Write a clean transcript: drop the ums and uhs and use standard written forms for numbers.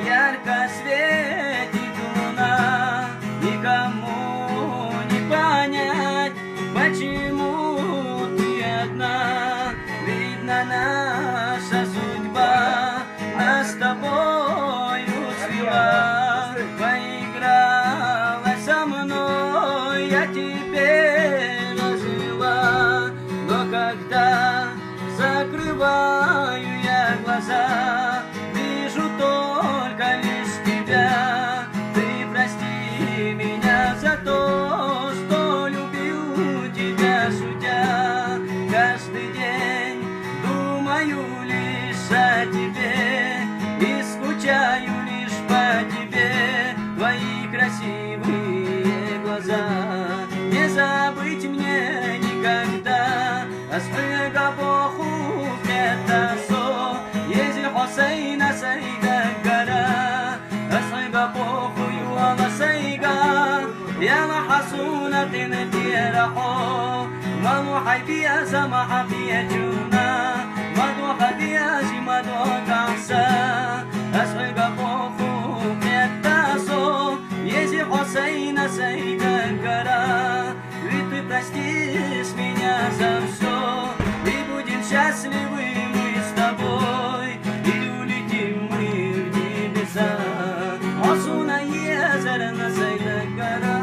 Ярко светит луна, никому не понять, почему ты одна. Видно, наша судьба нас с тобою свела. Поиграла со мной, я теперь ожила. Но когда закрываю я глаза, вижу только лишь тебя. Ты прости меня за то, что любил тебя, шутя. Каждый день думаю лишь о тебе и скучаю лишь по тебе. Твои красивые глаза не забыть мне никогда. Асбега боху это со ези Хусейна сайга гара. Асбега боху юала сайга يا حسونة تيرحو ما محيبيا سما حبيتنا ما دو خدياجي ما دو كعسا أسرق بوخو كتاسو ези Хусейна сайга гара. Ведь ты простишь меня за все, и будем счастливы мы с тобой, и улетим мы в небеса. Осуна езера на сайга гара.